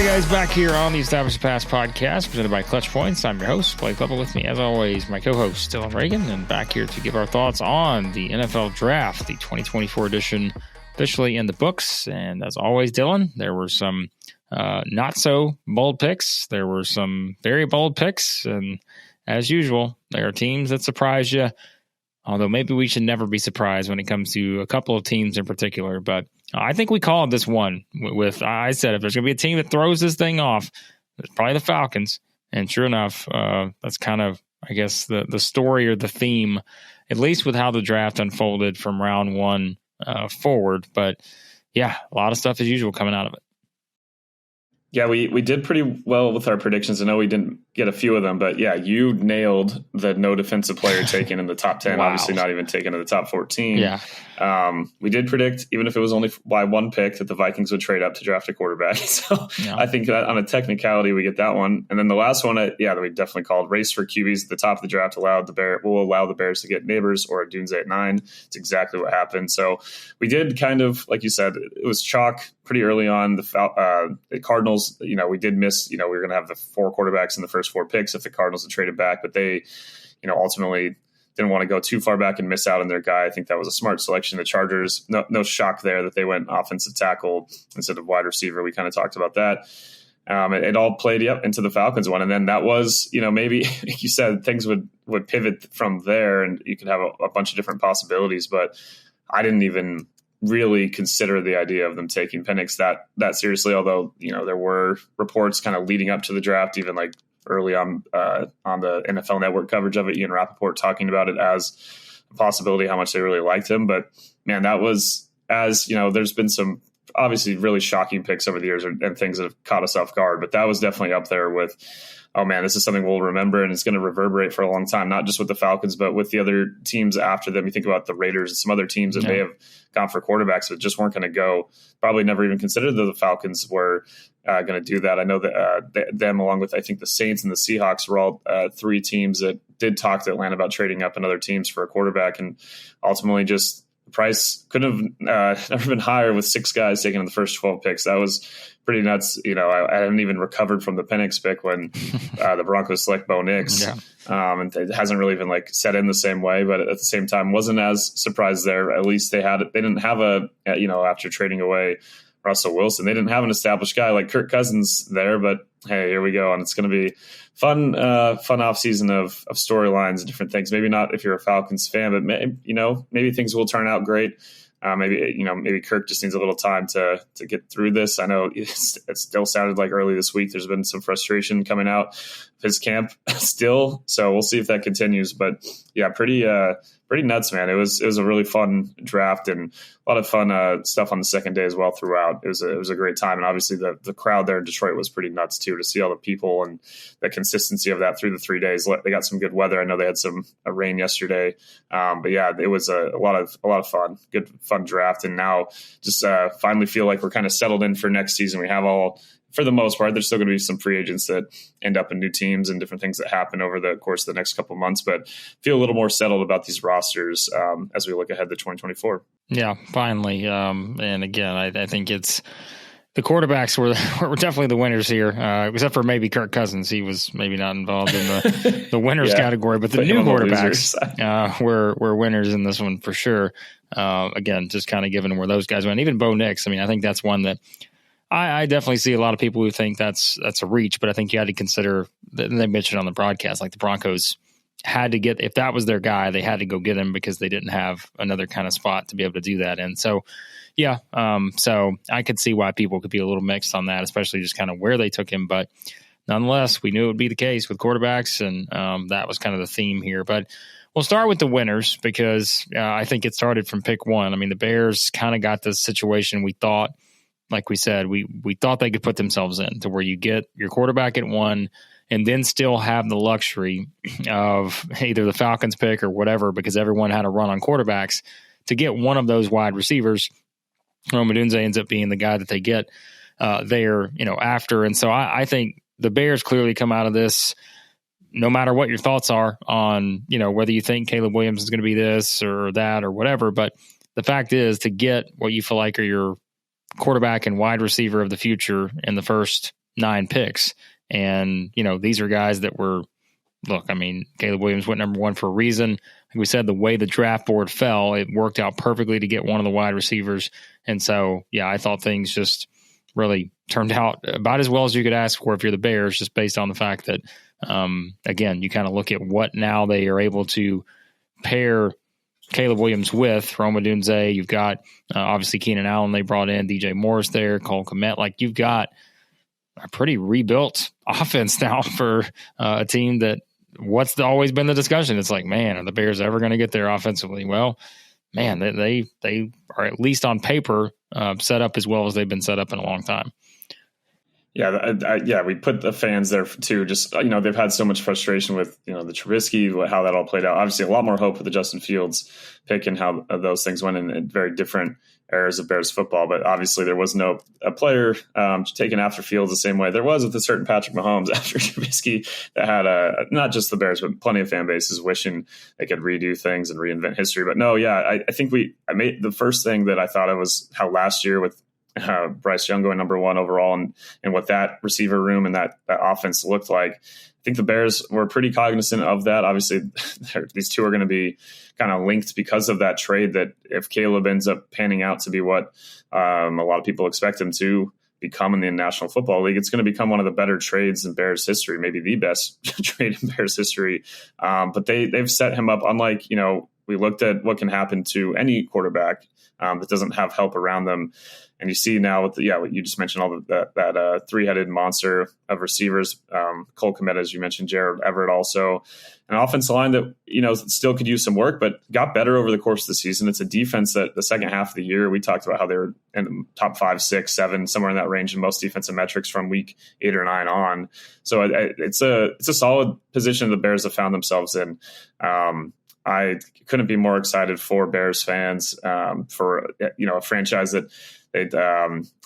right, guys, back here on the Establish the Pass podcast presented by Clutch Points. I'm your host, Blake Lovell. With me, as always, my co-host, Dillon Reagan, and back here to give our thoughts on the NFL Draft, the 2024 edition, officially in the books. And as always, Dillon, there were some not so bold picks. There were some very bold picks. And as usual, there are teams that surprise you. Although maybe we should never be surprised when it comes to a couple of teams in particular. But I think we called this one with I said, if there's going to be a team that throws this thing off, it's probably the Falcons. And sure enough, that's kind of, I guess, the story or the theme, at least with how the draft unfolded from round one forward. But yeah, a lot of stuff as usual coming out of it. Yeah, we did pretty well with our predictions. I know we didn't get a few of them, but yeah, you nailed the no defensive player taken in the top 10, Wow. Obviously not even taken in the top 14. Yeah. We did predict, even if it was only by one pick, that the Vikings would trade up to draft a quarterback. So yeah. I think that on a technicality, we get that one. And then the last one, that we definitely called race for QBs at the top of the draft will allow the Bears to get Neighbors or Dunze at 9. It's exactly what happened. So we did kind of, like you said, it was chalk pretty early on. The Cardinals, we did miss, we were going to have the 4 quarterbacks in the first 4 picks if the Cardinals had traded back, but they, ultimately didn't want to go too far back and miss out on their guy. I think that was a smart selection. The Chargers, no shock there that they went offensive tackle instead of wide receiver. We kind of talked about that. It all played into the Falcons one. And then that was, maybe like you said, things would pivot from there and you could have a bunch of different possibilities, but I didn't even really consider the idea of them taking Penix that seriously. Although, there were reports kind of leading up to the draft, even like early on the NFL Network coverage of it, Ian Rappaport talking about it as a possibility, how much they really liked him. But man, that was, as there's been some obviously really shocking picks over the years and things that have caught us off guard, but that was definitely up there with, oh man, this is something we'll remember and it's going to reverberate for a long time, not just with the Falcons, but with the other teams after them. You think about the Raiders and some other teams that may have gone for quarterbacks that just weren't going to go, probably never even considered that the Falcons were going to do that. I know that them, along with I think the Saints and the Seahawks, were all 3 teams that did talk to Atlanta about trading up and other teams for a quarterback, and ultimately just the price could have never been higher with 6 guys taken in the first 12 picks. That was pretty nuts. I haven't even recovered from the Penix pick when the Broncos select Bo Nix. Yeah. And it hasn't really been set in the same way, but at the same time, wasn't as surprised there. At least they didn't have after trading away Russell Wilson, they didn't have an established guy like Kirk Cousins there, but hey, here we go. And it's going to be fun off season of storylines and different things. Maybe not if you're a Falcons fan, but maybe things will turn out great. Maybe Kirk just needs a little time to get through this. I know it still sounded like early this week there's been some frustration coming out of his camp still. So we'll see if that continues. But yeah, pretty nuts, man. It was a really fun draft and a lot of fun stuff on the second day as well throughout. It was a great time. And obviously the crowd there in Detroit was pretty nuts too, to see all the people and the consistency of that through the 3 days. They got some good weather. I know they had some rain yesterday. But yeah, it was a lot of fun, good fun draft. And now just finally feel like we're kind of settled in for next season. We have all, for the most part, there's still going to be some free agents that end up in new teams and different things that happen over the course of the next couple of months, but feel a little more settled about these rosters as we look ahead to 2024. Yeah, finally. And again, I think it's the quarterbacks were definitely the winners here, except for maybe Kirk Cousins. He was maybe not involved in the winners category, but the new quarterbacks were winners in this one for sure. Again, just kind of given where those guys went. Even Bo Nix, I think that's one that I definitely see a lot of people who think that's a reach, but I think you had to consider, they mentioned on the broadcast, like the Broncos had to get, if that was their guy, they had to go get him because they didn't have another kind of spot to be able to do that. And so, yeah, so I could see why people could be a little mixed on that, especially just kind of where they took him. But nonetheless, we knew it would be the case with quarterbacks, and that was kind of the theme here. But we'll start with the winners because I think it started from pick 1. The Bears kind of got this situation we thought, like we said, we thought they could put themselves in to where you get your quarterback at 1 and then still have the luxury of either the Falcons pick or whatever, because everyone had a run on quarterbacks, to get one of those wide receivers. Rome Odunze ends up being the guy that they get there, after. And so I think the Bears clearly come out of this, no matter what your thoughts are on, whether you think Caleb Williams is going to be this or that or whatever. But the fact is, to get what you feel like are your quarterback and wide receiver of the future in the first 9 picks. And, these are guys that were, look, I mean, Caleb Williams went number 1 for a reason. Like we said, the way the draft board fell, it worked out perfectly to get one of the wide receivers. And so, yeah, I thought things just really turned out about as well as you could ask for if you're the Bears, just based on the fact that, again, you kind of look at what now they are able to pair Caleb Williams with. Rome Odunze, you've got obviously Keenan Allen they brought in, DJ Morris there, Cole Kmet. Like, you've got a pretty rebuilt offense now for a team that what's always been the discussion. It's like, man, are the Bears ever going to get there offensively? Well, man, they are at least on paper set up as well as they've been set up in a long time. Yeah, we put the fans there too. Just, they've had so much frustration with, the Trubisky, how that all played out. Obviously, a lot more hope with the Justin Fields pick and how those things went in very different eras of Bears football. But obviously, there was no a player taken after Fields the same way there was with a certain Patrick Mahomes after Trubisky that had not just the Bears, but plenty of fan bases wishing they could redo things and reinvent history. But no, yeah, I think I made the first thing that I thought of was how last year with Bryce Young going number 1 overall and what that receiver room and that offense looked like. I think the Bears were pretty cognizant of that. Obviously, these two are going to be kind of linked because of that trade, that if Caleb ends up panning out to be what a lot of people expect him to become in the National Football League, it's going to become one of the better trades in Bears history, maybe the best trade in Bears history. But they've set him up, unlike, we looked at what can happen to any quarterback that doesn't have help around them. And you see now with what you just mentioned, all that 3-headed monster of receivers, Cole Kmet, as you mentioned, Jared Everett, also an offensive line that, still could use some work, but got better over the course of the season. It's a defense that the second half of the year, we talked about how they were in the top 5, 6, 7, somewhere in that range in most defensive metrics from week 8 or 9 on. So it's a solid position the Bears have found themselves in. I couldn't be more excited for Bears fans, for a franchise that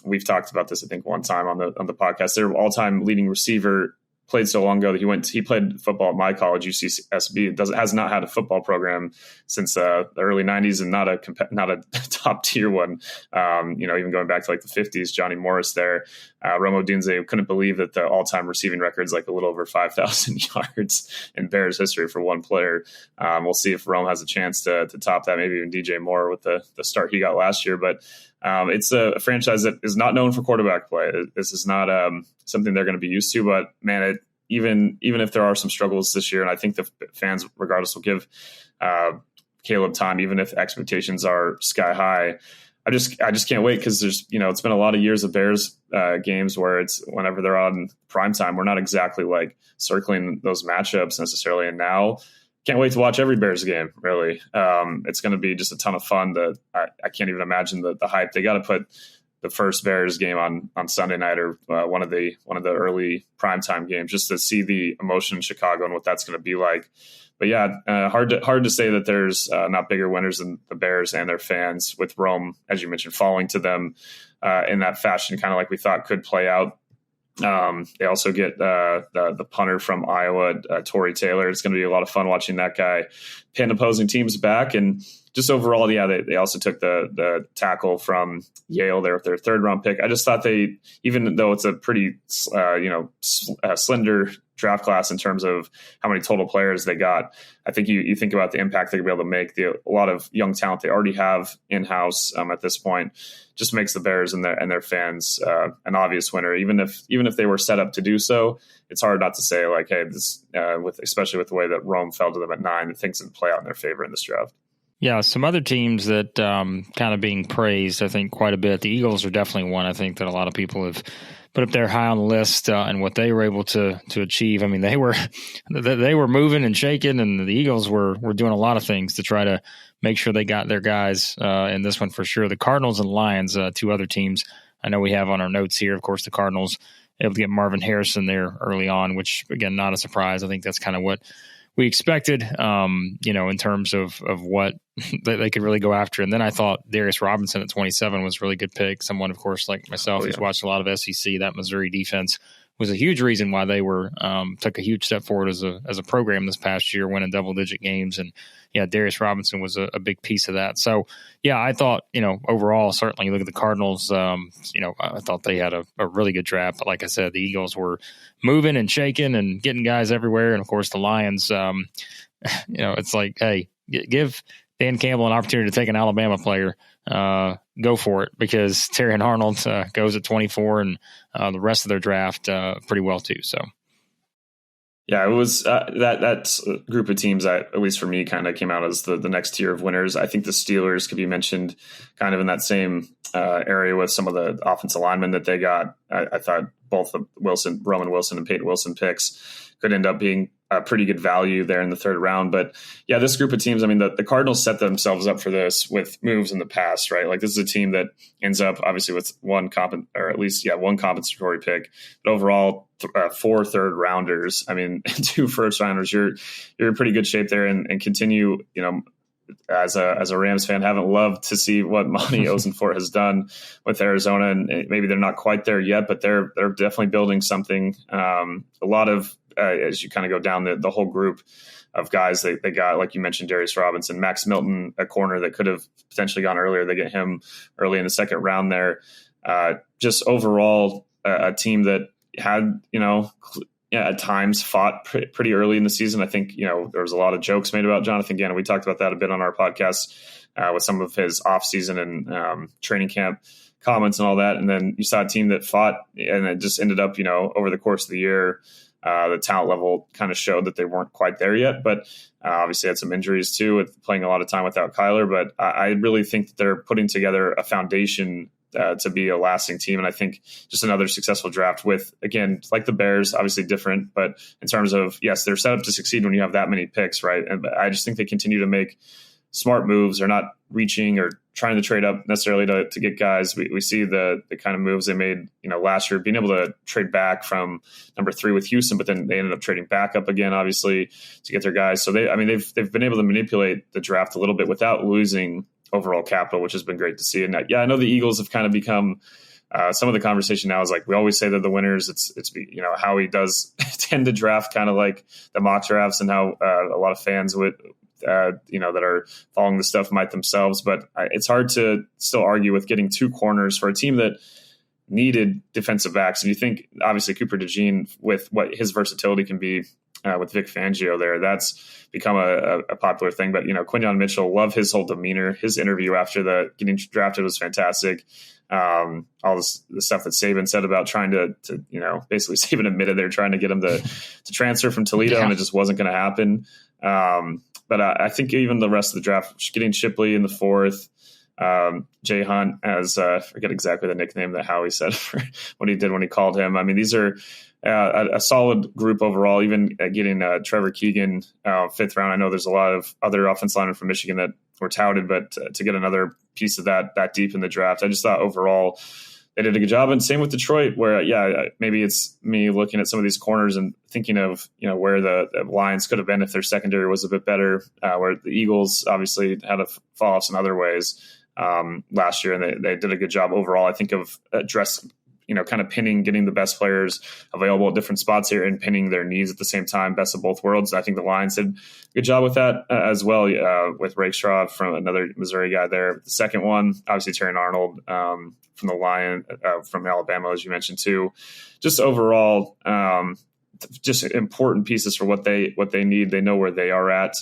we've talked about this, I think, one time on the podcast. Their all-time leading receiver played so long ago that he played football at my college, UCSB. Has not had a football program since the early 90s, and not a top tier one. Even going back to like the 50s, Johnny Morris there. Rome Odunze couldn't believe that the all-time receiving record is like a little over 5,000 yards in Bears history for one player. We'll see if Rome has a chance to top that. Maybe even DJ Moore with the start he got last year, but. It's a franchise that is not known for quarterback play. This is not something they're going to be used to. But man, even if there are some struggles this year, and I think the fans, regardless, will give Caleb time, even if expectations are sky high. I just can't wait, because there's it's been a lot of years of Bears games where it's whenever they're on primetime, we're not exactly like circling those matchups necessarily, and now. Can't wait to watch every Bears game, really. It's going to be just a ton of fun. I can't even imagine the hype. They got to put the first Bears game on Sunday night, or one of the early primetime games, just to see the emotion in Chicago and what that's going to be like. But yeah, hard to say that there's not bigger winners than the Bears and their fans, with Rome, as you mentioned, falling to them in that fashion, kind of like we thought could play out. They also get the punter from Iowa, Torrey Taylor. It's going to be a lot of fun watching that guy pin opposing teams back. And just overall, they also took the tackle from Yale there with their 3rd round pick. I just thought even though it's a pretty slender draft class in terms of how many total players they got, I think you think about the impact they could be able to make, a lot of young talent they already have in-house at this point, just makes the Bears and their fans an obvious winner. Even if they were set up to do so, it's hard not to say like, hey, this especially with the way that Rome fell to them at 9, that things didn't play out in their favor in this draft. Yeah, some other teams that kind of being praised, I think, quite a bit. The Eagles are definitely one, I think, that a lot of people have put up there high on the list, and what they were able to achieve. I mean, they were moving and shaking, and the Eagles were doing a lot of things to try to make sure they got their guys in this one for sure. The Cardinals and Lions, 2 other teams I know we have on our notes here. Of course, the Cardinals able to get Marvin Harrison there early on, which, again, not a surprise. I think that's kind of what we expected, in terms of what they could really go after. And then I thought Darius Robinson at 27 was a really good pick. Someone, of course, like myself, who's watched a lot of SEC, that Missouri defense was a huge reason why they were took a huge step forward as a program this past year, winning double-digit games. And, yeah, Darius Robinson was a big piece of that. So, yeah, I thought, overall, certainly you look at the Cardinals, I thought they had a really good draft. But like I said, the Eagles were moving and shaking and getting guys everywhere. And, of course, the Lions, it's like, hey, give Dan Campbell an opportunity to take an Alabama player. Go for it, because Terry and Arnold goes at 24, and the rest of their draft pretty well too. So, yeah, it was that group of teams that, at least for me, kind of came out as the next tier of winners. I think the Steelers could be mentioned kind of in that same area with some of the offensive linemen that they got. I thought both the Roman Wilson and Peyton Wilson picks could end up being a pretty good value there in the third round. But yeah, this group of teams, I mean, the Cardinals set themselves up for this with moves in the past, right? Like, this is a team that ends up obviously with one compensatory pick, but overall 4 third rounders. I mean, 2 first rounders. You're in pretty good shape there, and continue, as a Rams fan, haven't loved to see what Monty Osenfort has done with Arizona, and maybe they're not quite there yet, but they're definitely building something. A lot of as you kind of go down the whole group of guys they got, like you mentioned, Darius Robinson, Max Milton, a corner that could have potentially gone earlier. They get him early in the second round there. Just overall, a team that had, at times fought pretty early in the season. I think, there was a lot of jokes made about Jonathan Gannon. We talked about that a bit on our podcast with some of his offseason and training camp comments and all that. And then you saw a team that fought, and it just ended up, over the course of the year, the talent level kind of showed that they weren't quite there yet, but obviously had some injuries too, with playing a lot of time without Kyler. But I really think that they're putting together a foundation to be a lasting team. And I think just another successful draft with, again, like the Bears, obviously different, but in terms of, yes, they're set up to succeed when you have that many picks, right? And I just think they continue to make smart moves. They're not reaching or trying to trade up necessarily to get guys. We see the kind of moves they made, last year, being able to trade back from number 3 with Houston, but then they ended up trading back up again, obviously, to get their guys. So they've been able to manipulate the draft a little bit without losing overall capital, which has been great to see. And I know the Eagles have kind of become some of the conversation now is like, we always say that the winners, it's Howie does tend to draft kind of like the mock drafts, and how a lot of fans would, that are following the stuff might themselves. But it's hard to still argue with getting 2 corners for a team that needed defensive backs. And you think, obviously, Cooper DeJean, with what his versatility can be with Vic Fangio there, that's become a popular thing. But, Quinyon Mitchell, love his whole demeanor. His interview after getting drafted was fantastic. All the stuff that Saban said about trying to basically Saban admitted they're trying to get him to transfer from Toledo, and it just wasn't going to happen. But I think even the rest of the draft, getting Shipley in the 4th, Jay Hunt as I forget exactly the nickname that Howie said for what he did when he called him. I mean, these are a solid group overall. Even getting Trevor Keegan 5th round. I know there's a lot of other offensive linemen from Michigan that were touted, but to get another piece of that deep in the draft, I just thought overall they did a good job. And same with Detroit, where maybe it's me looking at some of these corners and thinking of where the Lions could have been if their secondary was a bit better. Where the Eagles obviously had to fall off in other ways last year, and they did a good job overall. I think of kind of getting the best players available at different spots here and pinning their needs at the same time. Best of both worlds. I think the Lions did a good job with that as well, with Rakestraw from another Missouri guy there. The second one, obviously, Terry Arnold from the Lion from Alabama, as you mentioned too. Just overall, just important pieces for what they need. They know where they are at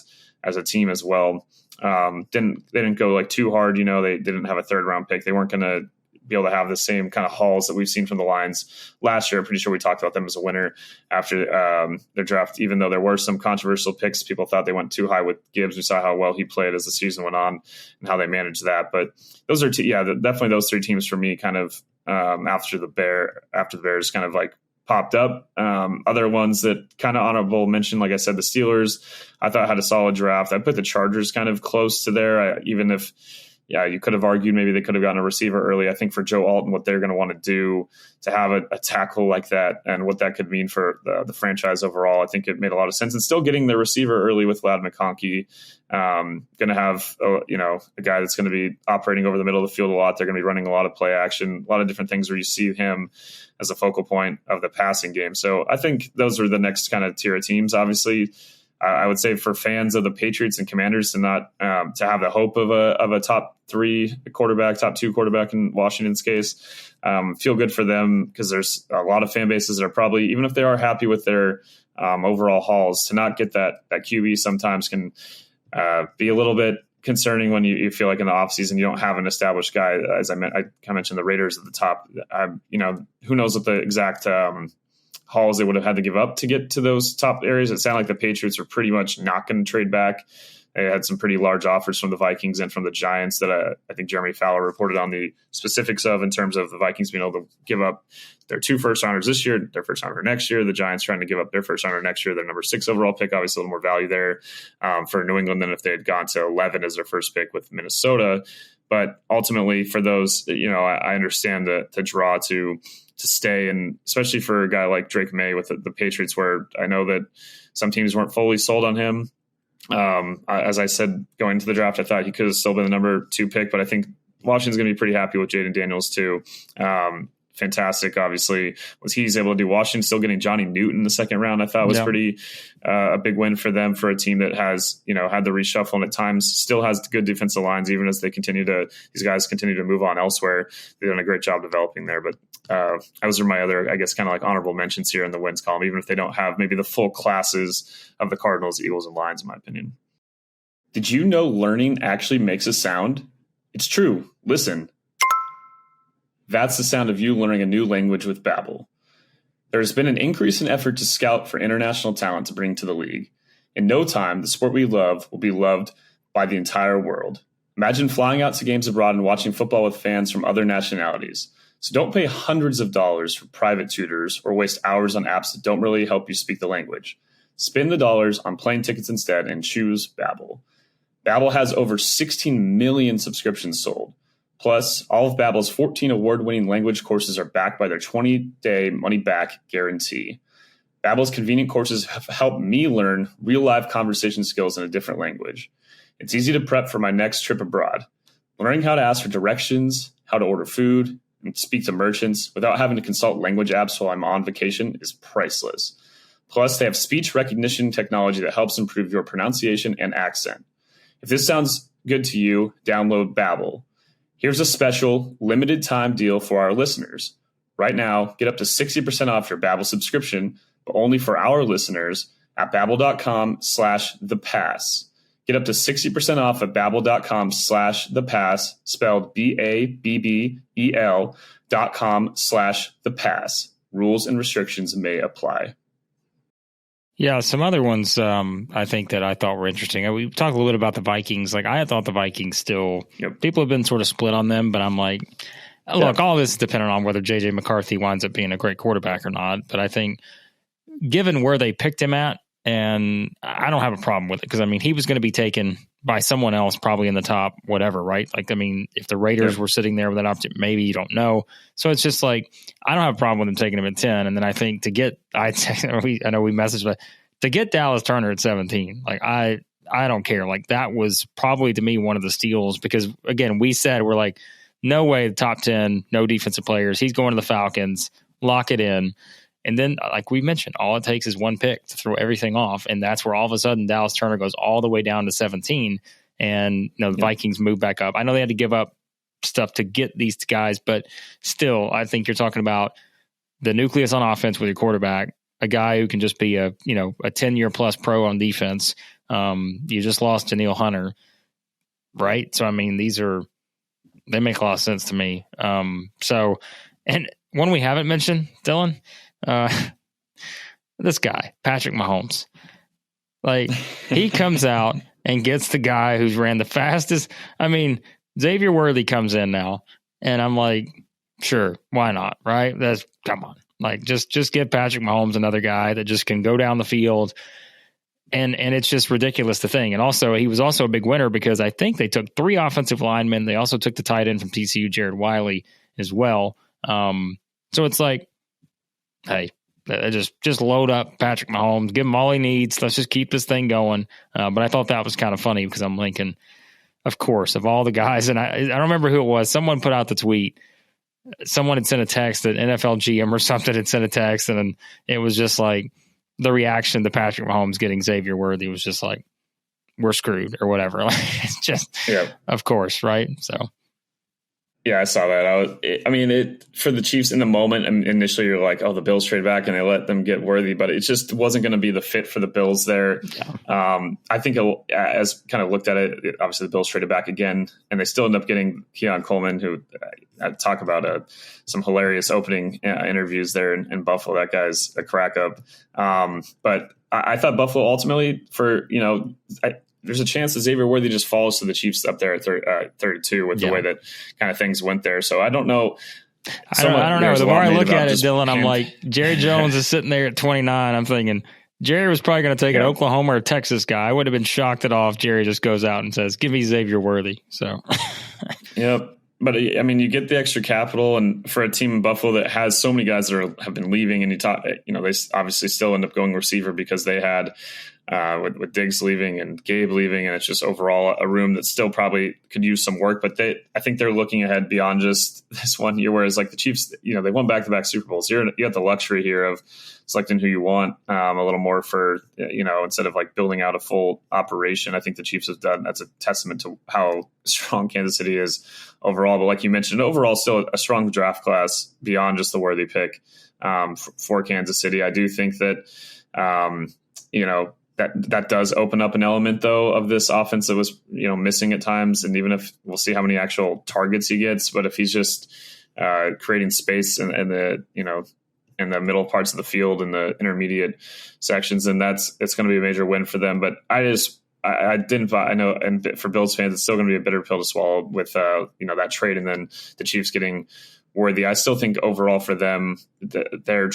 as a team as well. They didn't go like too hard. They didn't have a 3rd round pick. They weren't going to be able to have the same kind of hauls that we've seen from the Lions last year. I'm pretty sure we talked about them as a winner after their draft, even though there were some controversial picks. People thought they went too high with Gibbs. We saw how well he played as the season went on and how they managed that. But those are definitely those 3 teams for me kind of after the Bears kind of like popped up. Other ones that kind of honorable mention, like I said, the Steelers, I thought had a solid draft. I put the Chargers kind of close to there, even if yeah, you could have argued maybe they could have gotten a receiver early. I think for Joe Alton, what they're going to want to do to have a tackle like that and what that could mean for the franchise overall, I think it made a lot of sense. And still getting the receiver early with Ladd McConkey, going to have a guy that's going to be operating over the middle of the field a lot. They're going to be running a lot of play action, a lot of different things where you see him as a focal point of the passing game. So I think those are the next kind of tier of teams. Obviously, I would say for fans of the Patriots and Commanders to not to have the hope of a top 3 quarterback, top 2 quarterback in Washington's case, feel good for them because there's a lot of fan bases that are probably, even if they are happy with their overall hauls, to not get that QB sometimes can be a little bit concerning when you feel like in the offseason you don't have an established guy. As I mentioned the Raiders at the top. Who knows what the exact hauls they would have had to give up to get to those top areas. It sounded like the Patriots were pretty much not going to trade back. They had some pretty large offers from the Vikings and from the Giants that I think Jeremy Fowler reported on the specifics of, in terms of the Vikings being able to give up their 2 first-rounders this year, their first-rounder next year. The Giants trying to give up their first-rounder next year, their number 6 overall pick. Obviously, a little more value there for New England than if they had gone to 11 as their first pick with Minnesota. But ultimately, for those, I understand the draw to stay, and especially for a guy like Drake May with the Patriots, where I know that some teams weren't fully sold on him. As I said, going into the draft, I thought he could have still been the number 2 pick, but I think Washington's going to be pretty happy with Jaden Daniels too. Fantastic. Obviously, what he's able to do. Washington still getting Johnny Newton in the second round, I thought was pretty a big win for them, for a team that has, had the reshuffle and at times still has good defensive lines, even as these guys continue to move on elsewhere. They've done a great job developing there. But those are my other, I guess, kind of like honorable mentions here in the wins column, even if they don't have maybe the full classes of the Cardinals, Eagles, and Lions, in my opinion. Did you know learning actually makes a sound? It's true. Listen. That's the sound of you learning a new language with Babbel. There has been an increase in effort to scout for international talent to bring to the league. In no time, the sport we love will be loved by the entire world. Imagine flying out to games abroad and watching football with fans from other nationalities. So don't pay hundreds of dollars for private tutors or waste hours on apps that don't really help you speak the language. Spend the dollars on plane tickets instead and choose Babbel. Babbel has over 16 million subscriptions sold. Plus, all of Babbel's 14 award-winning language courses are backed by their 20-day money-back guarantee. Babbel's convenient courses have helped me learn real-life conversation skills in a different language. It's easy to prep for my next trip abroad. Learning how to ask for directions, how to order food, and speak to merchants without having to consult language apps while I'm on vacation is priceless. Plus, they have speech recognition technology that helps improve your pronunciation and accent. If this sounds good to you, download Babbel. Here's a special limited time deal for our listeners. Right now, get up to 60% off your Babbel subscription, but only for our listeners at babbel.com/thepass. Get up to 60% off at babbel.com/thepass, spelled BABBEL.com/thepass. Rules and restrictions may apply. Yeah, some other ones I think that I thought were interesting. We talked a little bit about the Vikings. Like, I thought the Vikings still, people have been sort of split on them, but I'm like, look, all this is dependent on whether J.J. McCarthy winds up being a great quarterback or not. But I think given where they picked him at, and I don't have a problem with it, because, I mean, he was going to be taken by someone else probably in the top whatever, right? Like, I mean, if the Raiders were sitting there with that option, maybe, you don't know. So it's just like, I don't have a problem with him taking him at 10. And then I think I know we messaged, but to get Dallas Turner at 17, like, I don't care. Like, that was probably to me one of the steals, because again, we're like, no way, top 10, no defensive players. He's going to the Falcons, lock it in. And then, like we mentioned, all it takes is one pick to throw everything off. And that's where all of a sudden Dallas Turner goes all the way down to 17. And, the Vikings move back up. I know they had to give up stuff to get these guys, but still, I think you're talking about the nucleus on offense with your quarterback, a guy who can just be a 10-year plus pro on defense. You just lost to Danielle Hunter, right? So, I mean, they make a lot of sense to me. And one we haven't mentioned, Dylan, this guy, Patrick Mahomes, like, he comes out and gets the guy who's ran the fastest. I mean, Xavier Worthy comes in now, and I'm like, sure, why not? Right? Come on. Like, just give Patrick Mahomes another guy that just can go down the field. And it's just ridiculous to think. And also, he was also a big winner because I think they took 3 offensive linemen. They also took the tight end from TCU, Jared Wiley, as well. So it's like, hey, just load up Patrick Mahomes, give him all he needs. Let's just keep this thing going. But I thought that was kind of funny because I'm thinking, of course, of all the guys, and I don't remember who it was. Someone put out the tweet. Someone had sent a text, that NFL GM or something had sent a text, and it was just like, the reaction to Patrick Mahomes getting Xavier Worthy was just like, we're screwed or whatever. Like, it's just, of course, right? So, yeah, I saw that. For the Chiefs in the moment, and initially you're like, oh, the Bills trade back and they let them get Worthy, but it just wasn't going to be the fit for the Bills there. Yeah. I think as kind of looked at it, obviously the Bills traded back again, and they still end up getting Keon Coleman, who I talk about some hilarious opening interviews there in Buffalo. That guy's a crack up. But I thought Buffalo ultimately there's a chance that Xavier Worthy just falls to the Chiefs up there at 32 with the way that kind of things went there. So I don't know. I don't know. The more I look at it, Dylan, I'm like, Jerry Jones is sitting there at 29. I'm thinking Jerry was probably going to take an Oklahoma or Texas guy. I would have been shocked at all if Jerry just goes out and says, give me Xavier Worthy. So, yep. But I mean, you get the extra capital, and for a team in Buffalo that has so many guys that have been leaving, and they obviously still end up going receiver because they had with Diggs leaving and Gabe leaving, and it's just overall a room that still probably could use some work. But I think they're looking ahead beyond just this one year. Whereas like the Chiefs, they won back-to-back Super Bowls. You have the luxury here of selecting who you want a little more for instead of like building out a full operation. I think the Chiefs have done. That's a testament to how strong Kansas City is overall. But like you mentioned, overall still a strong draft class beyond just the Worthy pick for Kansas City. I do think that that does open up an element though of this offense that was missing at times. And even if we'll see how many actual targets he gets, but if he's just creating space in the middle parts of the field and the intermediate sections, then it's going to be a major win for them. But I know, and for Bills fans, it's still going to be a bitter pill to swallow with that trade, and then the Chiefs getting Worthy. I still think overall for them, they're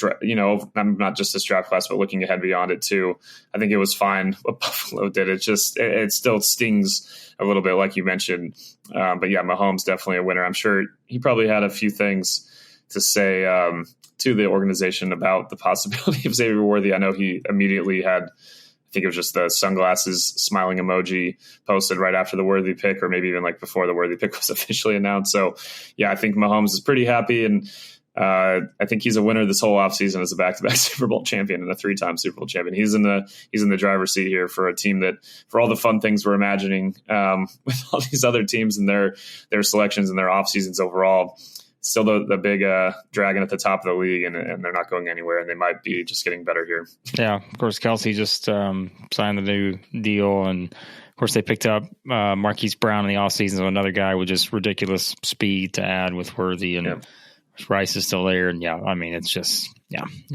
not just this draft class, but looking ahead beyond it too. I think it was fine what Buffalo did. It still stings a little bit, like you mentioned. But yeah, Mahomes definitely a winner. I'm sure he probably had a few things to say to the organization about the possibility of Xavier Worthy. I know he immediately had, I think it was just the sunglasses smiling emoji posted right after the Worthy pick, or maybe even like before the Worthy pick was officially announced. So yeah, I think Mahomes is pretty happy, and I think he's a winner this whole offseason as a back-to-back Super Bowl champion and a 3-time Super Bowl champion. He's in the driver's seat here for a team that, for all the fun things we're imagining with all these other teams and their selections and their off seasons overall, still the big dragon at the top of the league, and they're not going anywhere, and they might be just getting better here. Yeah, of course, Kelsey just signed the new deal, and of course they picked up Marquise Brown in the offseason, so another guy with just ridiculous speed to add with Worthy, and Rice is still there, and I mean, it's just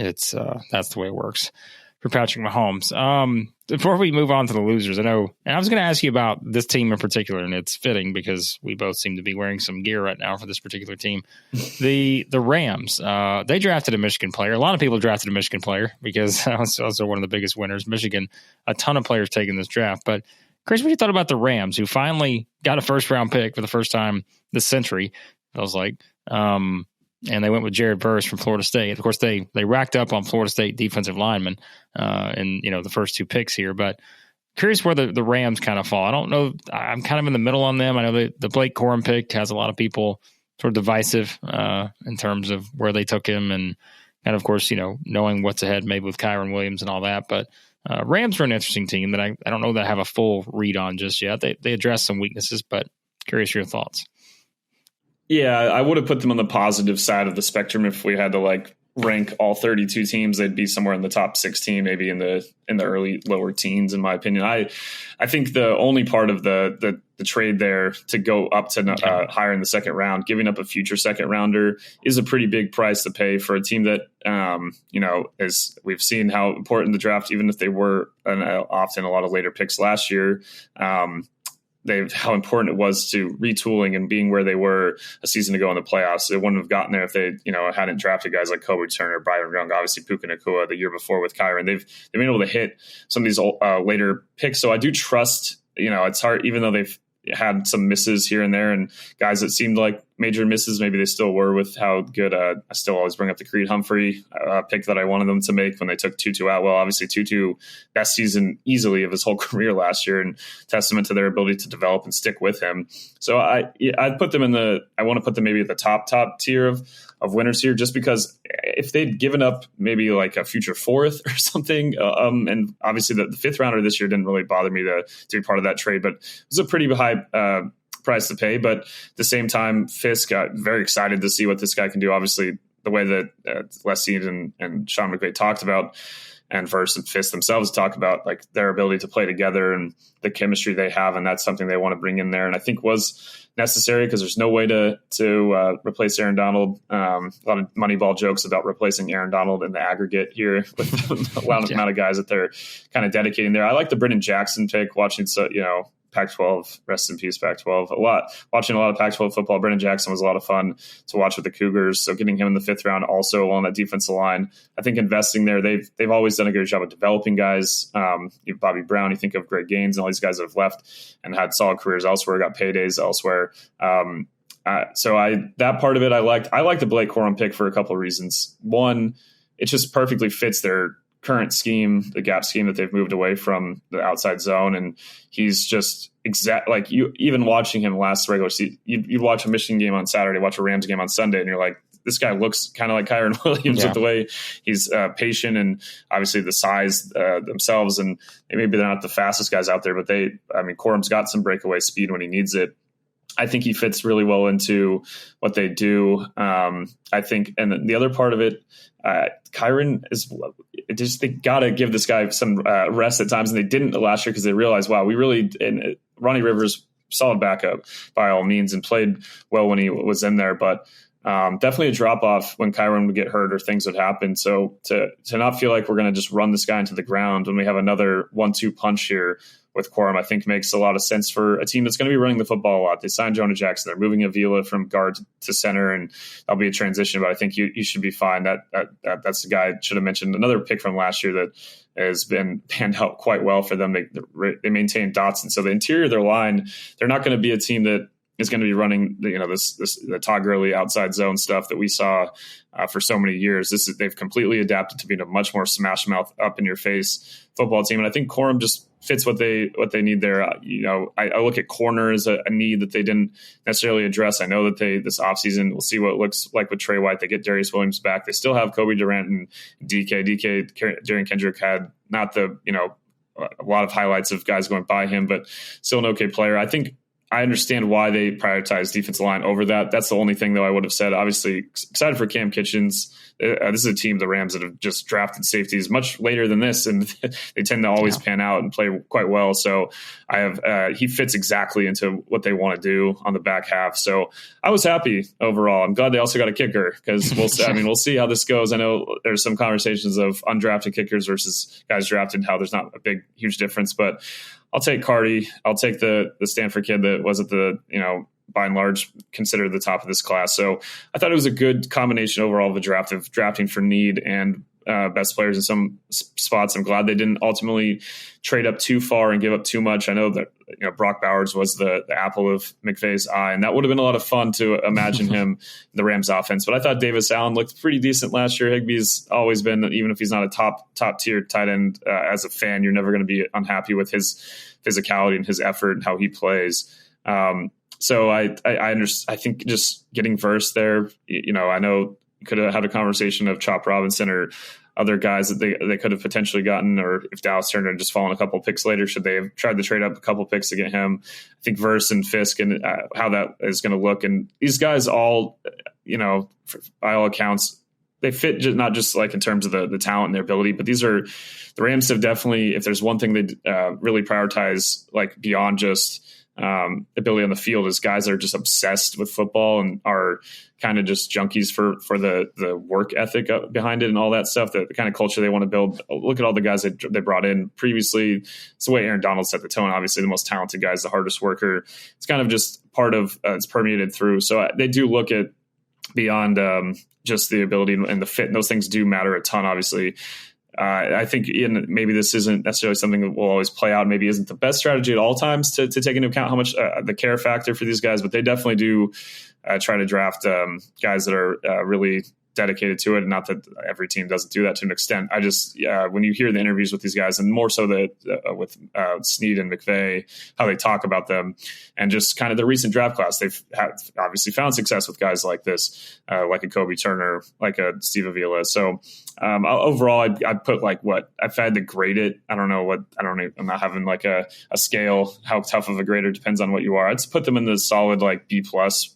that's the way it works for Patrick Mahomes. Before we move on to the losers, I know, and I was going to ask you about this team in particular, and it's fitting because we both seem to be wearing some gear right now for this particular team. The Rams, they drafted a Michigan player. A lot of people drafted a Michigan player because that's also one of the biggest winners. Michigan, a ton of players taking this draft. But Chris, what do you thought about the Rams, who finally got a first-round pick for the first time this century? I was like, and they went with Jared Verse from Florida State. Of course, they racked up on Florida State defensive linemen in the first 2 picks here. But curious where the Rams kind of fall. I don't know. I'm kind of in the middle on them. I know the Blake Corum pick has a lot of people sort of divisive in terms of where they took him, and of course, knowing what's ahead maybe with Kyron Williams and all that. But Rams are an interesting team that I don't know that I have a full read on just yet. They address some weaknesses, but curious your thoughts. Yeah, I would have put them on the positive side of the spectrum. If we had to rank all 32 teams, they'd be somewhere in the top 16, maybe in the early lower teens, in my opinion. I think the only part of the trade there to go up to higher in the second round, giving up a future second rounder, is a pretty big price to pay for a team that, as we've seen how important the draft, even if they were often a lot of later picks last year, how important it was to retooling and being where they were a season ago in the playoffs. They wouldn't have gotten there if they, hadn't drafted guys like Kobe Turner, Byron Young, obviously Puka Nacua the year before with Kyron. They've been able to hit some of these later picks. So I do trust, it's hard, even though they've had some misses here and there and guys that seemed like major misses, maybe they still were with how good. I still always bring up the Creed Humphrey pick that I wanted them to make when they took Tutu Atwell. Obviously Tutu, best season easily of his whole career last year, and testament to their ability to develop and stick with him. So I'd put them I want to put them maybe at the top tier of winners here, just because if they'd given up maybe like a future fourth or something, and obviously the fifth rounder this year didn't really bother me to be part of that trade, but it was a pretty high price to pay. But at the same time, Fisk got very excited to see what this guy can do. Obviously, the way that Les Snead and Sean McVay talked about, and Verse and Fisk themselves talk about, like their ability to play together and the chemistry they have, and that's something they want to bring in there, and I think was necessary because there's no way to replace Aaron Donald. A lot of Moneyball jokes about replacing Aaron Donald in the aggregate here with the amount of guys that they're kind of dedicating there. I like the Brennan Jackson pick. Watching Pac-12, rest in peace, Pac-12. Watching a lot of Pac-12 football. Brennan Jackson was a lot of fun to watch with the Cougars. So getting him in the fifth round, also along that defensive line, I think investing there, they've always done a good job of developing guys. You Bobby Brown, you think of Greg Gaines, and all these guys that have left and had solid careers elsewhere, got paydays elsewhere. So that part of it I liked. I like the Blake Corum pick for a couple of reasons. One, it just perfectly fits their current scheme, the gap scheme that they've moved away from the outside zone. And he's just like you, even watching him last regular season, you'd watch a Michigan game on Saturday, watch a Rams game on Sunday, and you're like, this guy looks kind of like Kyron Williams with the way he's patient, and obviously the size themselves. And maybe they're not the fastest guys out there, but Corum's got some breakaway speed when he needs it. I think he fits really well into what they do. I think, and the other part of it, Kyron is just, they got to give this guy some rest at times, and they didn't last year because they realized, wow, and Ronnie Rivers, solid backup by all means, and played well when he was in there, but definitely a drop off when Kyron would get hurt or things would happen. So to not feel like we're going to just run this guy into the ground when we have another 1-2 punch here with Corum, I think makes a lot of sense for a team that's going to be running the football a lot. They signed Jonah Jackson. They're moving Avila from guard to center, and that'll be a transition, but I think you should be fine. That's the guy I should have mentioned. Another pick from last year that has been panned out quite well for them. They maintain Dotson. So the interior of their line, they're not going to be a team that is going to be running the Todd Gurley outside zone stuff that we saw for so many years. They've completely adapted to being a much more smash mouth, up in your face football team, and I think Corum just fits what they need there. I look at corner as a need that they didn't necessarily address. I know that this offseason, we'll see what it looks like with Trey White. They get Darius Williams back. They still have Kobe Durant and DK. Darian Kendrick had not a lot of highlights of guys going by him, but still an okay player. I think I understand why they prioritize defensive line over that. That's the only thing, though, I would have said. Obviously, excited for Cam Kitchens. This is a team, the Rams, that have just drafted safeties much later than this, and they tend to always pan out and play quite well. So he fits exactly into what they want to do on the back half. So I was happy overall. I'm glad they also got a kicker, because we'll see how this goes. I know there's some conversations of undrafted kickers versus guys drafted, how there's not a huge difference, but I'll take Cardi. I'll take the Stanford kid that was at the, by and large, considered the top of this class. So I thought it was a good combination overall of the draft, of drafting for need and best players in some spots. I'm glad they didn't ultimately trade up too far and give up too much. I know that Brock Bowers was the apple of McVay's eye, and that would have been a lot of fun to imagine him in the Rams offense. But I thought Davis Allen looked pretty decent last year. Higbee's always been, even if he's not a top tier tight end, as a fan, you're never going to be unhappy with his physicality and his effort and how he plays. So I think just getting Verse there, I know could have had a conversation of Chop Robinson or other guys that they could have potentially gotten, or if Dallas Turner had just fallen a couple of picks later, should they have tried to trade up a couple of picks to get him? I think Verse and Fisk and how that is going to look. And these guys all, by all accounts, they fit not just like in terms of the talent and their ability, but the Rams have definitely, if there's one thing they really prioritize, like beyond just ability on the field is guys that are just obsessed with football and are kind of just junkies for the work ethic behind it and all that stuff, the kind of culture they want to build. Look at all the guys that they brought in previously. It's the way Aaron Donald set the tone. Obviously, the most talented guy is the hardest worker. It's kind of just part of it's permeated through. So they do look at beyond just the ability and the fit. And those things do matter a ton, obviously. I think maybe this isn't necessarily something that will always play out. Maybe isn't the best strategy at all times to take into account how much the care factor for these guys, but they definitely do try to draft guys that are really dedicated to it. Not that every team doesn't do that to an extent. I just, when you hear the interviews with these guys, and more so with Snead and McVay, how they talk about them, and just kind of the recent draft class, they've obviously found success with guys like this, like a Kobe Turner, like a Steve Avila. So overall, I'd put if I had to grade it, I'm not having like a scale. How tough of a grader depends on what you are. I'd put them in the solid B+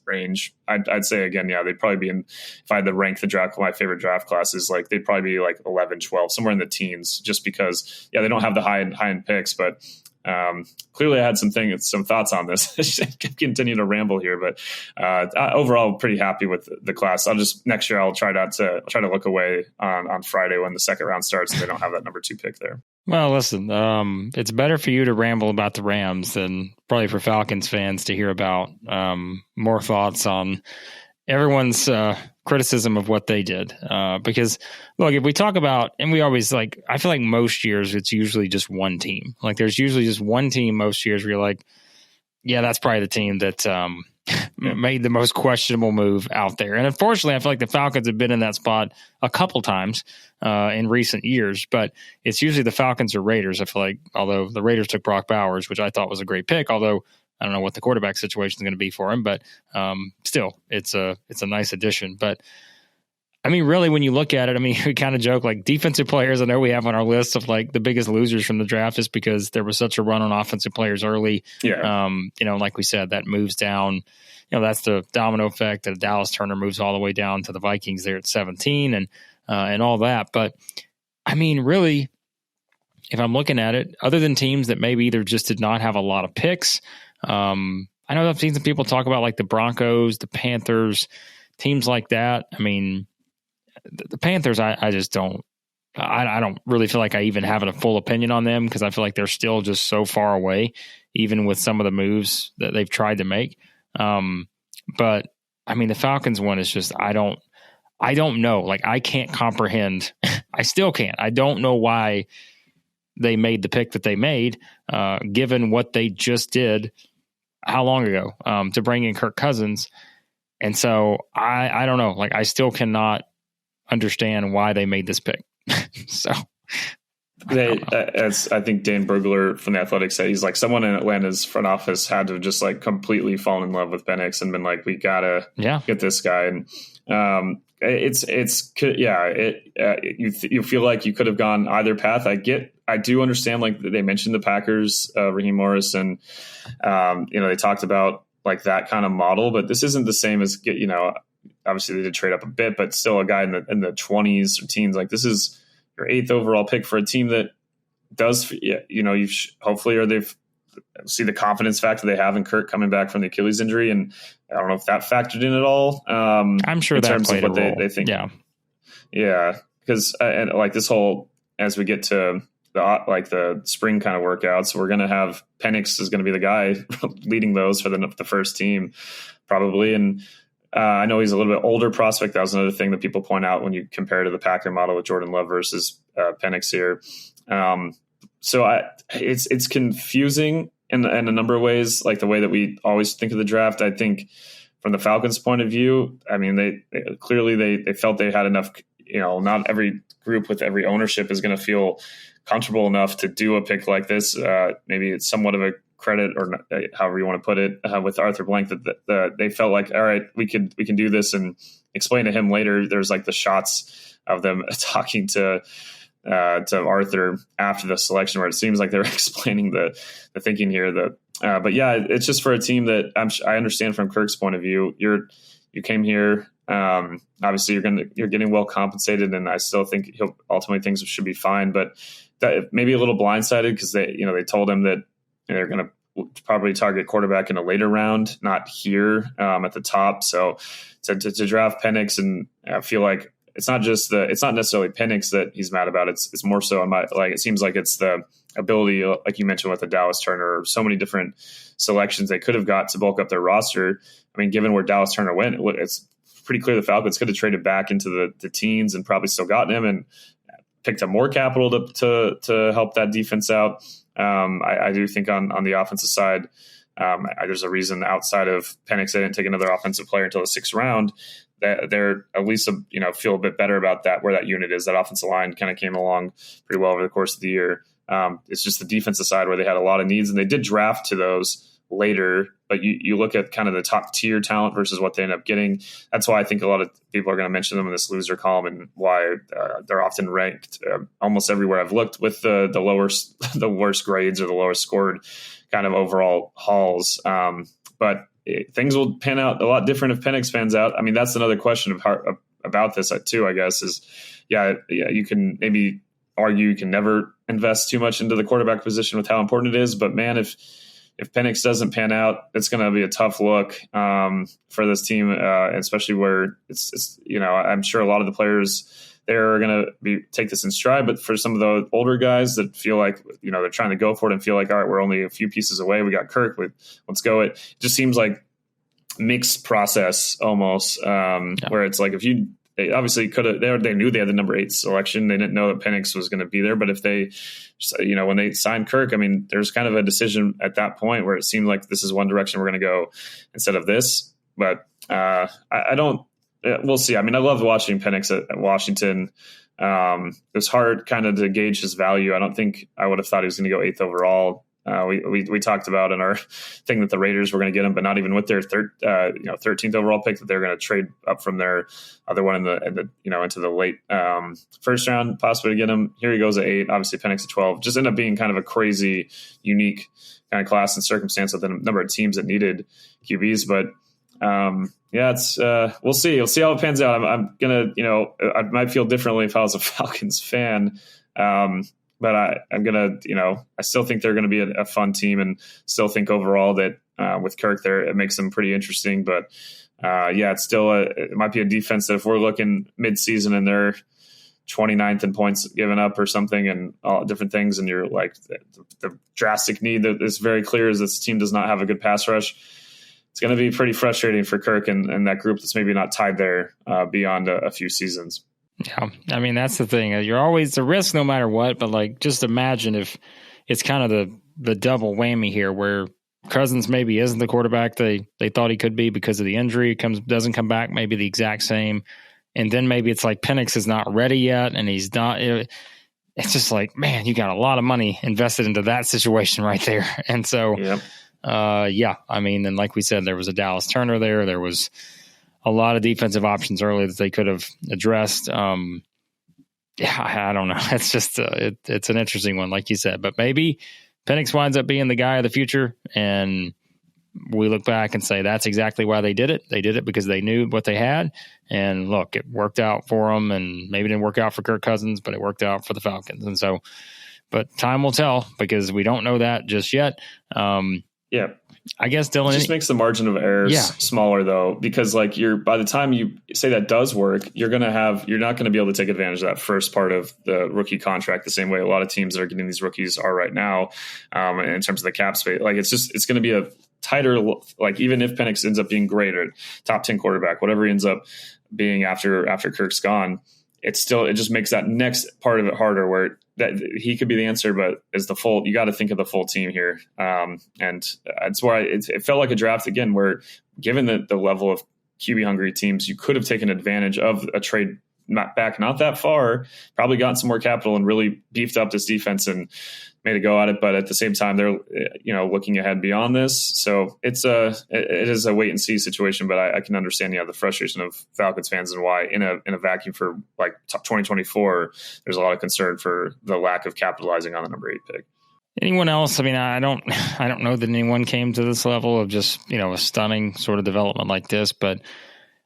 range. I'd say again, they'd probably be in, if I had to rank the draft, my favorite draft classes, they'd probably be 11, 12, somewhere in the teens, just because, they don't have the high end picks, but clearly I had some thoughts on this. Continue to ramble here, but overall pretty happy with the class. Next year I'll try to look away on Friday when the second round starts and they don't have that number 2 pick there. Well, listen, it's better for you to ramble about the Rams than probably for Falcons fans to hear about more thoughts on everyone's criticism of what they did. Because, look, if we talk about, and we always I feel like most years it's usually just one team. There's usually just one team most years where you're like, yeah, that's probably the team that made the most questionable move out there. And unfortunately, I feel like the Falcons have been in that spot a couple times in recent years, but it's usually the Falcons or Raiders. I feel like, although the Raiders took Brock Bowers, which I thought was a great pick, although I don't know what the quarterback situation is going to be for him, but still, it's a nice addition. But I mean, really, when you look at it, I mean, we kind of joke defensive players. I know we have on our list of the biggest losers from the draft just because there was such a run on offensive players early. Yeah. Like we said, that moves down. That's the domino effect that Dallas Turner moves all the way down to the Vikings there at 17 and all that. But I mean, really, if I'm looking at it, other than teams that maybe either just did not have a lot of picks, I know I've seen some people talk about the Broncos, the Panthers, teams like that. I mean, the Panthers, I just don't. I don't really feel like I even have a full opinion on them because I feel like they're still just so far away, even with some of the moves that they've tried to make. But I mean, the Falcons one is just I don't know. I can't comprehend. I still can't. I don't know why they made the pick that they made, given what they just did. How long ago to bring in Kirk Cousins, and so I don't know. I still cannot understand why they made this pick. So as I think Dan Bergler from the Athletic said, he's someone in Atlanta's front office had to just completely fall in love with Penix and been we gotta get this guy. And you feel like you could have gone either path. I do understand they mentioned the Packers, Raheem Morris, and they talked about that kind of model, but this isn't the same as obviously they did trade up a bit, but still a guy in the 20s or teens. This is your 8th overall pick for a team that does, hopefully, or they've see the confidence factor they have in Kirk coming back from the Achilles injury. And I don't know if that factored in at all. I'm sure that played a role. They think. Yeah. Yeah. Because this whole, as we get to the spring kind of workouts, we're going to have Penix is going to be the guy leading those for the first team probably. And I know he's a little bit older prospect. That was another thing that people point out when you compare to the Packer model with Jordan Love versus Penix here. So it's confusing in a number of ways, the way that we always think of the draft. I think from the Falcons' point of view, I mean, they clearly felt they had enough. Not every group with every ownership is going to feel comfortable enough to do a pick like this. Maybe it's somewhat of a credit, or however you want to put it, with Arthur Blank that they felt like, all right, we can do this, and explain to him later. There's the shots of them talking to Arthur after the selection, where it seems like they're explaining the thinking here. But yeah, it's just for a team that I understand from Kirk's point of view. You came here. Obviously, you're getting well compensated, and I still think ultimately things should be fine. But that maybe a little blindsided because they told him that they're going to probably target quarterback in a later round, not here at the top. So to draft Penix, and I feel like it's not necessarily Penix that he's mad about. It's more so it seems like it's the ability, like you mentioned with the Dallas Turner, so many different selections they could have got to bulk up their roster. I mean, given where Dallas Turner went, it's pretty clear the Falcons could have traded back into the teens and probably still gotten him and picked up more capital to help that defense out. I do think on the offensive side, there's a reason outside of Penix they didn't take another offensive player until the 6th round. That they're at least feel a bit better about that, where that unit is. That offensive line kind of came along pretty well over the course of the year. It's just the defensive side where they had a lot of needs, and they did draft to those later. But you look at kind of the top tier talent versus what they end up getting. That's why I think a lot of people are going to mention them in this loser column, and why they're often ranked almost everywhere I've looked with the the worst grades or the lowest scored kind of overall hauls. But things will pan out a lot different if Penix pans out. I mean, that's another question about this too, I guess, is you can maybe argue you can never invest too much into the quarterback position with how important it is. But man, if Penix doesn't pan out, it's going to be a tough look for this team, especially where it's I'm sure a lot of the players there are going to take this in stride. But for some of the older guys that feel like, they're trying to go for it and feel like, all right, we're only a few pieces away. We got Kirk, let's go. It just seems like mixed process almost, where it's like they obviously could have. They knew they had the number 8 selection. They didn't know that Penix was going to be there. But if they, when they signed Kirk, I mean, there's kind of a decision at that point where it seemed like this is one direction we're going to go instead of this. But I don't. We'll see. I mean, I loved watching Penix at Washington. It was hard kind of to gauge his value. I don't think I would have thought he was going to go 8th overall. We talked about in our thing that the Raiders were going to get him, but not even with their 13th overall pick, that they're going to trade up from their other one in the into the late first round possibly to get him. Here he goes at 8. Obviously Penix at 12. Just ended up being kind of a crazy, unique kind of class and circumstance with the number of teams that needed QBs. But it's we'll see. We'll see how it pans out. I'm gonna I might feel differently if I was a Falcons fan. But I'm going to, I still think they're going to be a fun team, and still think overall that with Kirk there, it makes them pretty interesting. But it's still it might be a defense that if we're looking midseason and they're 29th in points given up or something and all different things, and you're like the drastic need that is very clear is this team does not have a good pass rush. It's going to be pretty frustrating for Kirk and that group that's maybe not tied there beyond a few seasons. Yeah, I mean, that's the thing. You're always a risk no matter what, but just imagine if it's kind of the double whammy here where Cousins maybe isn't the quarterback they thought he could be because of the injury, doesn't come back maybe the exact same, and then maybe it's like Penix is not ready yet and he's not. It's just like, man, you got a lot of money invested into that situation right there. And so, I mean, and like we said, there was a Dallas Turner there was a lot of defensive options early that they could have addressed. I don't know. It's just it's an interesting one, like you said. But maybe Penix winds up being the guy of the future, and we look back and say that's exactly why they did it. They did it because they knew what they had, and look, it worked out for them. And maybe it didn't work out for Kirk Cousins, but it worked out for the Falcons. And so, but time will tell because we don't know that just yet. I guess Dylan, it just makes the margin of errors smaller though, because by the time you say that does work, you're not going to be able to take advantage of that first part of the rookie contract the same way a lot of teams that are getting these rookies are right now. In terms of the cap space, it's going to be a tighter, even if Penix ends up being great or top 10 quarterback, whatever he ends up being after Kirk's gone, it just makes that next part of it harder where that he could be the answer, but you got to think of the full team here. And that's why it felt like a draft again, where given the level of QB hungry teams, you could have taken advantage of a trade back not that far, probably gotten some more capital and really beefed up this defense and made a go at it. But at the same time, they're looking ahead beyond this. So it is a wait and see situation. But I can understand the frustration of Falcons fans and why in a vacuum for 2024, there's a lot of concern for the lack of capitalizing on the number 8 pick. Anyone else? I mean, I don't know that anyone came to this level of just a stunning sort of development like this. But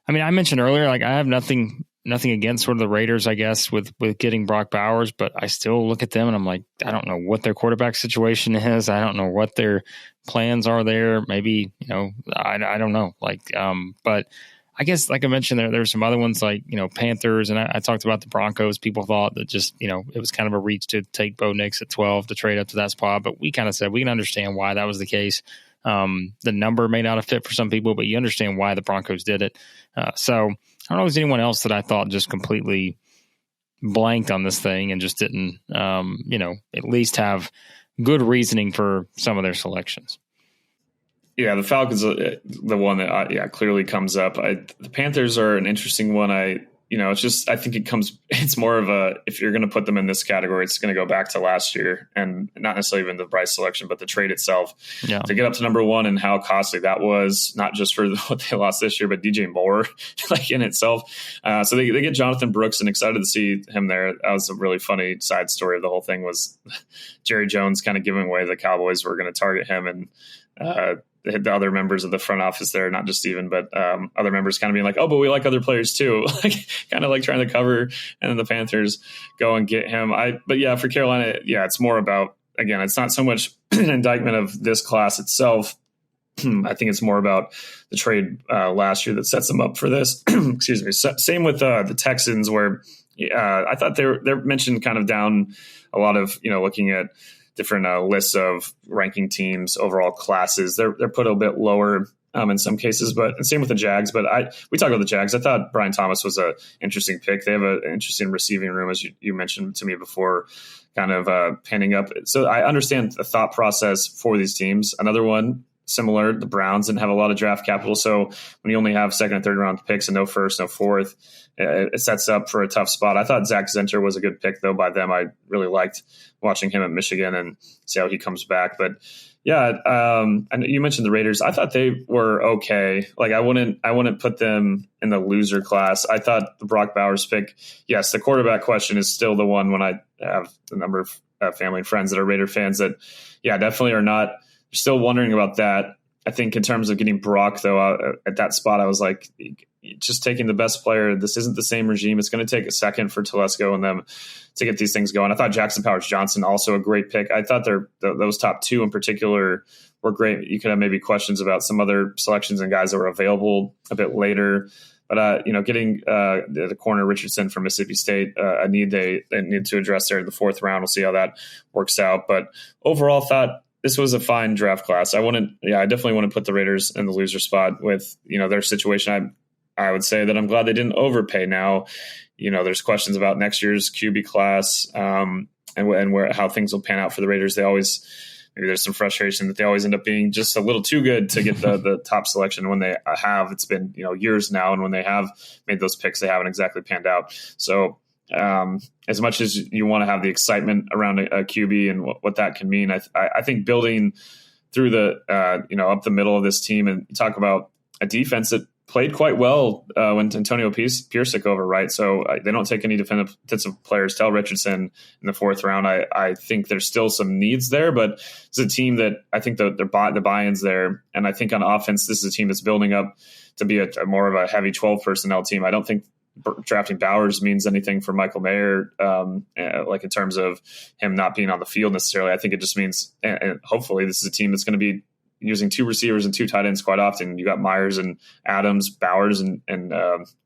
I mean, I mentioned earlier, I have nothing nothing against sort of the Raiders, I guess, with getting Brock Bowers, but I still look at them and I'm like, I don't know what their quarterback situation is. I don't know what their plans are there. Maybe, I don't know. But I guess, like I mentioned, there were some other ones like, Panthers, and I talked about the Broncos. People thought that just, it was kind of a reach to take Bo Nix at 12 to trade up to that spot, but we kind of said we can understand why that was the case. The number may not have fit for some people, but you understand why the Broncos did it. So I don't know if there's anyone else that I thought just completely blanked on this thing and just didn't, at least have good reasoning for some of their selections. Yeah, the Falcons are the one that clearly comes up. The Panthers are an interesting one. It's just, I think it's more of a, if you're going to put them in this category, it's going to go back to last year, and not necessarily even the Bryce selection, but the trade itself to get up to number one and how costly that was, not just for what they lost this year, but DJ Moore in itself. So they get Jonathan Brooks, and excited to see him there. That was a really funny side story of the whole thing, was Jerry Jones kind of giving away the Cowboys were going to target him, and the other members of the front office there, not just Steven, but other members kind of being like, oh, but we like other players too, kind of like trying to cover, and then the Panthers go and get him. But for Carolina, it's more about, again, it's not so much an indictment of this class itself. I think it's more about the trade last year that sets them up for this. Excuse me. Same with the Texans, where I thought they're mentioned kind of down a lot of, looking at different lists of ranking teams, overall classes. They're put a bit lower in some cases, but same with the Jags. But we talk about the Jags. I thought Brian Thomas was an interesting pick. They have an interesting receiving room, as you mentioned to me before, kind of panning up. So I understand the thought process for these teams. Another one similar, the Browns didn't have a lot of draft capital. So when you only have second and third round picks and no first, no fourth, it sets up for a tough spot. I thought Zach Zenter was a good pick though by them. I really liked watching him at Michigan and see how he comes back. But and you mentioned the Raiders. I thought they were okay. I wouldn't put them in the loser class. I thought the Brock Bowers pick, yes, the quarterback question is still the one when I have the number of family and friends that are Raider fans that, definitely are not still wondering about that. I think in terms of getting Brock, though, at that spot, I was like, just taking the best player. This isn't the same regime. It's going to take a second for Telesco and them to get these things going. I thought Jackson Powers-Johnson, also a great pick. I thought those top two in particular were great. You could have maybe questions about some other selections and guys that were available a bit later. But, getting the corner Richardson from Mississippi State, a need they need to address there in the fourth round. We'll see how that works out. But overall, thought this was a fine draft class. I definitely want to put the Raiders in the loser spot with, their situation. I would say that I'm glad they didn't overpay. Now, there's questions about next year's QB class and how things will pan out for the Raiders. Maybe there's some frustration that they always end up being just a little too good to get the top selection when they have. It's been, years now. And when they have made those picks, they haven't exactly panned out. So, as much as you want to have the excitement around a QB and what that can mean, I think building through the up the middle of this team, and you talk about a defense that played quite well when Antonio Pierce took over, right? So they don't take any defensive players. Tell Richardson in the fourth round. I think there's still some needs there, but it's a team that I think the buy-in's there, and I think on offense, this is a team that's building up to be a more of a heavy 12 personnel team. I don't think drafting Bowers means anything for Michael Mayer, in terms of him not being on the field necessarily. I think it just means, and hopefully this is a team that's going to be using two receivers and two tight ends quite often. You got Myers and Adams, Bowers and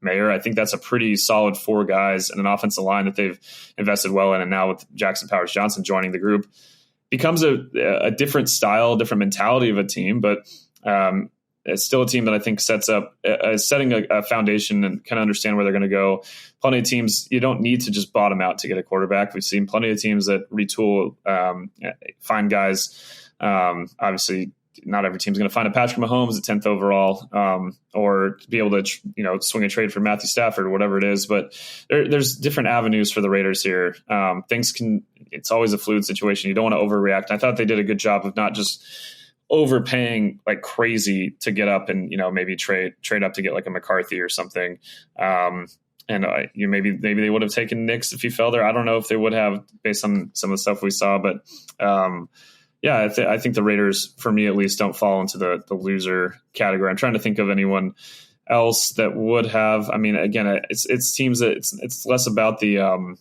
Mayer. I think that's a pretty solid four guys and an offensive line that they've invested well in. And now with Jackson Powers-Johnson joining the group, becomes a different style, different mentality of a team, but it's still a team that I think sets up setting a foundation and kind of understand where they're going to go. Plenty of teams, you don't need to just bottom out to get a quarterback. We've seen plenty of teams that retool, find guys. Obviously, not every team's going to find a Patrick Mahomes at 10th overall, or be able to, swing a trade for Matthew Stafford or whatever it is. But there's different avenues for the Raiders here. It's always a fluid situation. You don't want to overreact. I thought they did a good job of not just overpaying like crazy to get up and, maybe trade up to get like a McCarthy or something. Maybe they would have taken Nix if he fell there. I don't know if they would have based on some of the stuff we saw, but I think the Raiders, for me at least, don't fall into the loser category. I'm trying to think of anyone else that would have, I mean, again, it's teams that it's less about the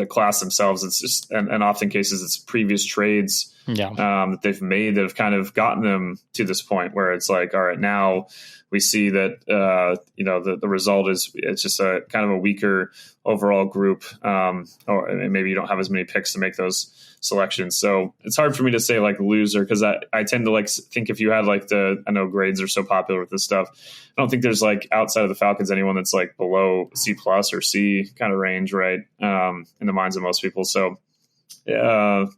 class themselves. It's just, and often cases it's previous trades that they've made that have kind of gotten them to this point where it's like, all right, now we see that, the result is it's just a kind of a weaker overall group. Or maybe you don't have as many picks to make those selections. So it's hard for me to say like loser, because I tend to like think if you had like I know grades are so popular with this stuff. I don't think there's like outside of the Falcons anyone that's like below C+ or C kind of range, right? In the minds of most people. So we kind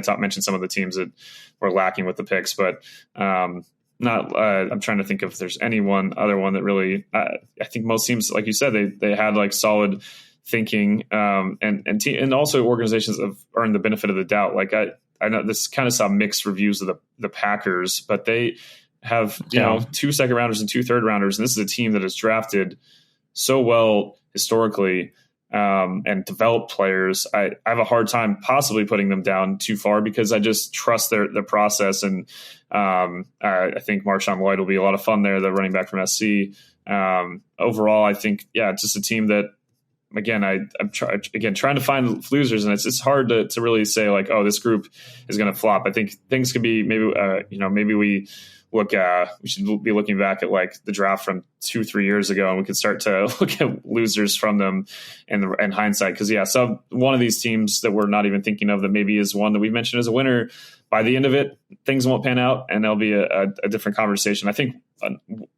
of mentioned some of the teams that were lacking with the picks, but I'm trying to think if there's other one that really, I think most teams, like you said, they had like solid thinking, and also organizations have earned the benefit of the doubt. Like I know this kind of saw mixed reviews of the Packers, but they have, 2 second rounders and 2 third rounders. And this is a team that has drafted so well historically, and developed players. I have a hard time possibly putting them down too far because I just trust their process. And I think Marshawn Lloyd will be a lot of fun there, the running back from SC. Overall, I think, it's just a team that, again, I'm trying to find losers, and it's hard to really say like, oh, this group is going to flop. I think things could be maybe we should be looking back at like the draft from 2-3 years ago, and we could start to look at losers from them in hindsight. Because so one of these teams that we're not even thinking of that maybe is one that we mentioned as a winner, by the end of it, things won't pan out, and there'll be a different conversation. I think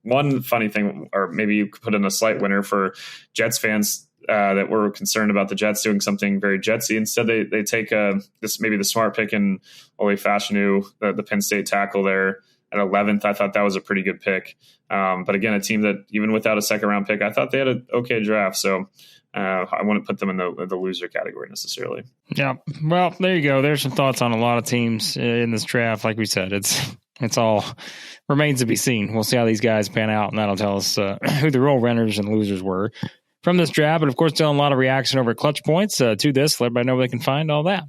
one funny thing, or maybe you could put in a slight winner for Jets fans, that were concerned about the Jets doing something very Jetsy. Instead, they take maybe the smart pick in Ole Fashanu, the Penn State tackle there at 11th. I thought that was a pretty good pick. But again, a team that even without a second round pick, I thought they had an okay draft. So I wouldn't put them in the loser category necessarily. Yeah. Well, there you go. There's some thoughts on a lot of teams in this draft. Like we said, it's all remains to be seen. We'll see how these guys pan out, and that'll tell us who the real winners and losers were from this draft. But of course, still a lot of reaction over Clutch Points to this. Let everybody know where they can find all that.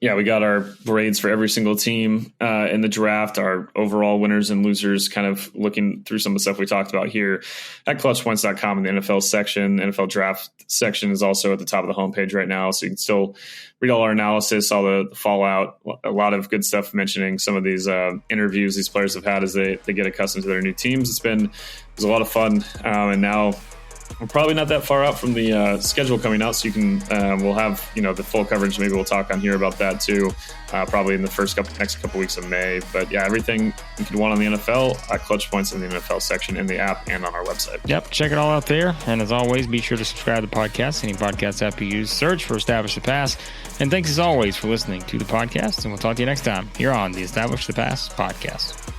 Yeah, we got our grades for every single team in the draft, our overall winners and losers, kind of looking through some of the stuff we talked about here at clutchpoints.com in the NFL section. The NFL draft section is also at the top of the homepage right now, so you can still read all our analysis, all the fallout, a lot of good stuff mentioning some of these interviews these players have had as they get accustomed to their new teams. It was a lot of fun, and now we're probably not that far out from the schedule coming out, so you can we'll have the full coverage. Maybe we'll talk on here about that too, probably in the next couple weeks of May. But yeah, everything you could want on the NFL at Clutch Points in the NFL section in the app and on our website. Yep, check it all out there. And as always, be sure to subscribe to the podcast. Any podcast app you use, search for Establish the Pass. And thanks as always for listening to the podcast. And we'll talk to you next time here on the Establish the Pass podcast.